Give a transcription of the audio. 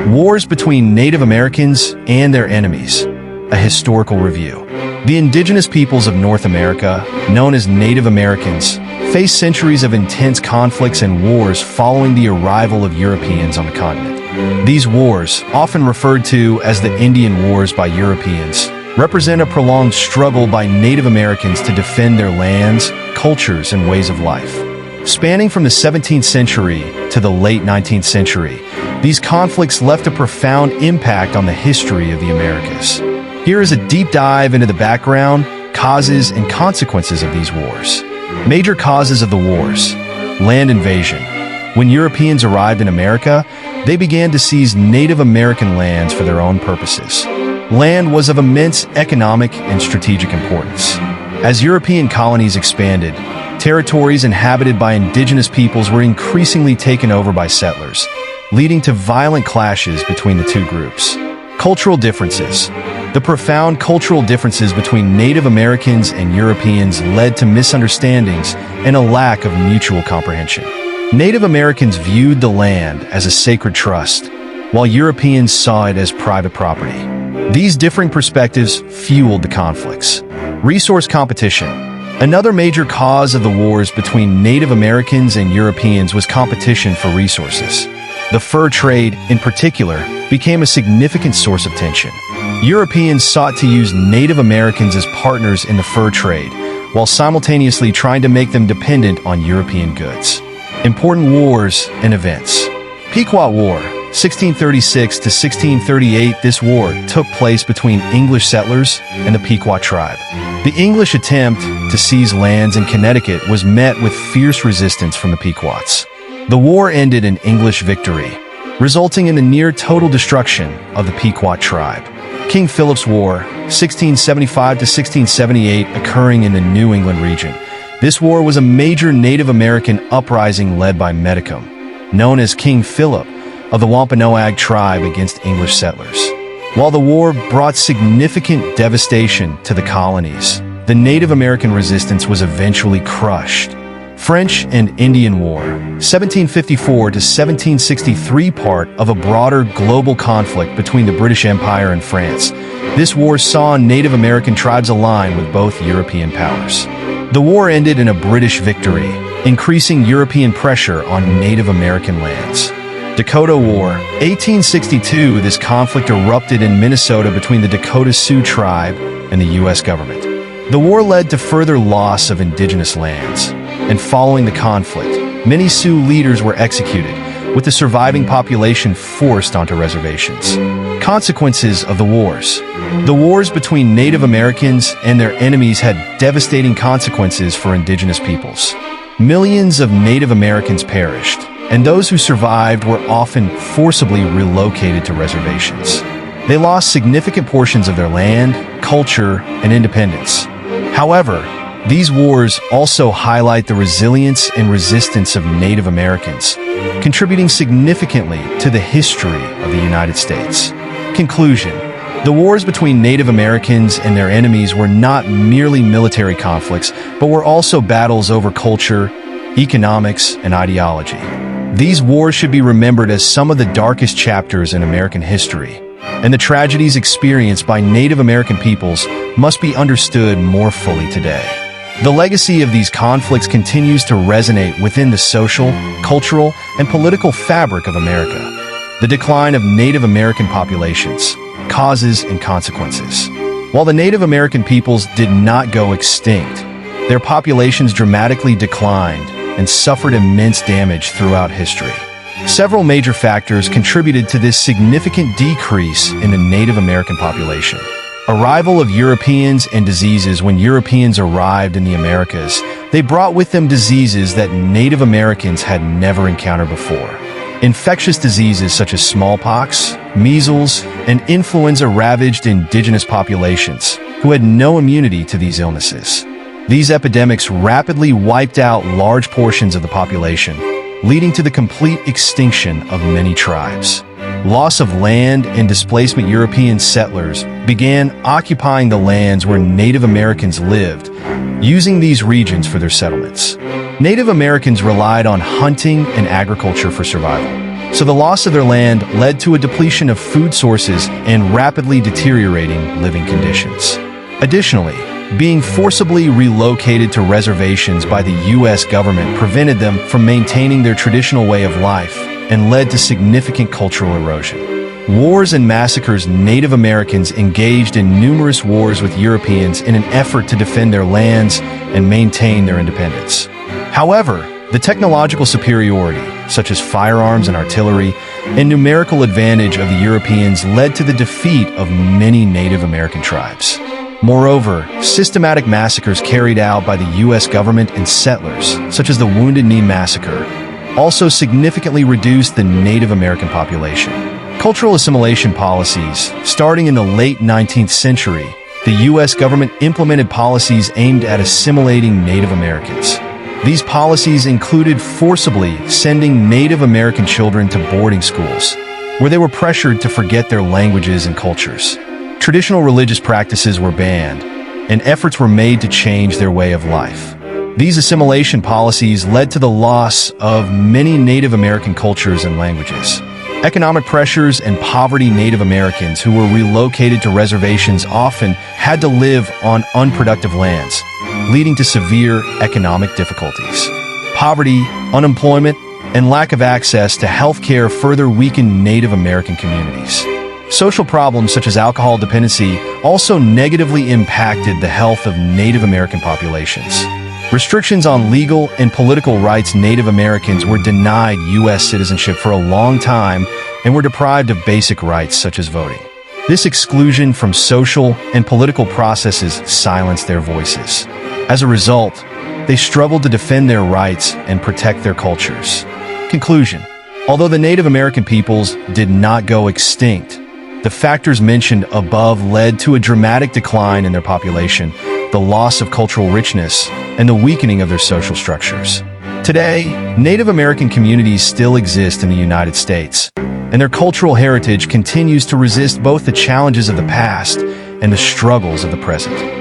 Wars between Native Americans and their enemies. A historical review. The indigenous peoples of North America, known as Native Americans, faced centuries of intense conflicts and wars following the arrival of Europeans on the continent. These wars, often referred to as the Indian Wars by Europeans, represent a prolonged struggle by Native Americans to defend their lands, cultures, and ways of life. Spanning from the 17th century to the late 19th century, these conflicts left a profound impact on the history of the Americas. Here is a deep dive into the background, causes, and consequences of these wars. Major causes of the wars. Land invasion. When Europeans arrived in America, they began to seize Native American lands for their own purposes. Land was of immense economic and strategic importance. As European colonies expanded, territories inhabited by indigenous peoples were increasingly taken over by settlers, leading to violent clashes between the two groups. Cultural differences. The profound cultural differences between Native Americans and Europeans led to misunderstandings and a lack of mutual comprehension. Native Americans viewed the land as a sacred trust, while Europeans saw it as private property. These differing perspectives fueled the conflicts. Resource competition. Another major cause of the wars between Native Americans and Europeans was competition for resources. The fur trade, in particular, became a significant source of tension. Europeans sought to use Native Americans as partners in the fur trade, while simultaneously trying to make them dependent on European goods. Important wars and events. Pequot War, 1636 to 1638. This war took place between English settlers and the Pequot tribe. The English attempt to seize lands in Connecticut was met with fierce resistance from the Pequots. The war ended in English victory, resulting in the near-total destruction of the Pequot tribe. King Philip's War, 1675 to 1678, occurring in the New England region. This war was a major Native American uprising led by Metacom, known as King Philip of the Wampanoag tribe against English settlers. While the war brought significant devastation to the colonies, the Native American resistance was eventually crushed. French and Indian War, 1754 to 1763, part of a broader global conflict between the British Empire and France. This war saw Native American tribes align with both European powers. The war ended in a British victory, increasing European pressure on Native American lands. Dakota War, 1862. This conflict erupted in Minnesota between the Dakota Sioux tribe and the U.S. government. The war led to further loss of indigenous lands, and following the conflict, many Sioux leaders were executed, with the surviving population forced onto reservations. Consequences of the wars. The wars between Native Americans and their enemies had devastating consequences for indigenous peoples. Millions of Native Americans perished, and those who survived were often forcibly relocated to reservations. They lost significant portions of their land, culture, and independence. However, these wars also highlight the resilience and resistance of Native Americans, contributing significantly to the history of the United States. Conclusion. The wars between Native Americans and their enemies were not merely military conflicts, but were also battles over culture, economics, and ideology. These wars should be remembered as some of the darkest chapters in American history, and the tragedies experienced by Native American peoples must be understood more fully today. The legacy of these conflicts continues to resonate within the social, cultural, and political fabric of America. The decline of Native American populations, causes and consequences. While the Native American peoples did not go extinct, their populations dramatically declined and suffered immense damage throughout history. Several major factors contributed to this significant decrease in the Native American population. Arrival of Europeans and diseases. When Europeans arrived in the Americas, they brought with them diseases that Native Americans had never encountered before. Infectious diseases such as smallpox, measles, and influenza ravaged indigenous populations who had no immunity to these illnesses. These epidemics rapidly wiped out large portions of the population, leading to the complete extinction of many tribes. Loss of land and displacement. European settlers began occupying the lands where Native Americans lived, using these regions for their settlements. Native Americans relied on hunting and agriculture for survival. So the loss of their land led to a depletion of food sources and rapidly deteriorating living conditions. Additionally, being forcibly relocated to reservations by the U.S. government prevented them from maintaining their traditional way of life and led to significant cultural erosion. Wars and massacres. Native Americans engaged in numerous wars with Europeans in an effort to defend their lands and maintain their independence. However, the technological superiority, such as firearms and artillery, and numerical advantage of the Europeans led to the defeat of many Native American tribes. Moreover, systematic massacres carried out by the U.S. government and settlers, such as the Wounded Knee Massacre, also significantly reduced the Native American population. Cultural assimilation policies. Starting in the late 19th century, the U.S. government implemented policies aimed at assimilating Native Americans. These policies included forcibly sending Native American children to boarding schools, where they were pressured to forget their languages and cultures. Traditional religious practices were banned, and efforts were made to change their way of life. These assimilation policies led to the loss of many Native American cultures and languages. Economic pressures and poverty. Native Americans who were relocated to reservations often had to live on unproductive lands, leading to severe economic difficulties. Poverty, unemployment, and lack of access to health care further weakened Native American communities. Social problems such as alcohol dependency also negatively impacted the health of Native American populations. Restrictions on legal and political rights. Native Americans were denied U.S. citizenship for a long time and were deprived of basic rights such as voting. This exclusion from social and political processes silenced their voices. As a result, they struggled to defend their rights and protect their cultures. Conclusion: although the Native American peoples did not go extinct, the factors mentioned above led to a dramatic decline in their population, the loss of cultural richness, and the weakening of their social structures. Today, Native American communities still exist in the United States, and their cultural heritage continues to resist both the challenges of the past and the struggles of the present.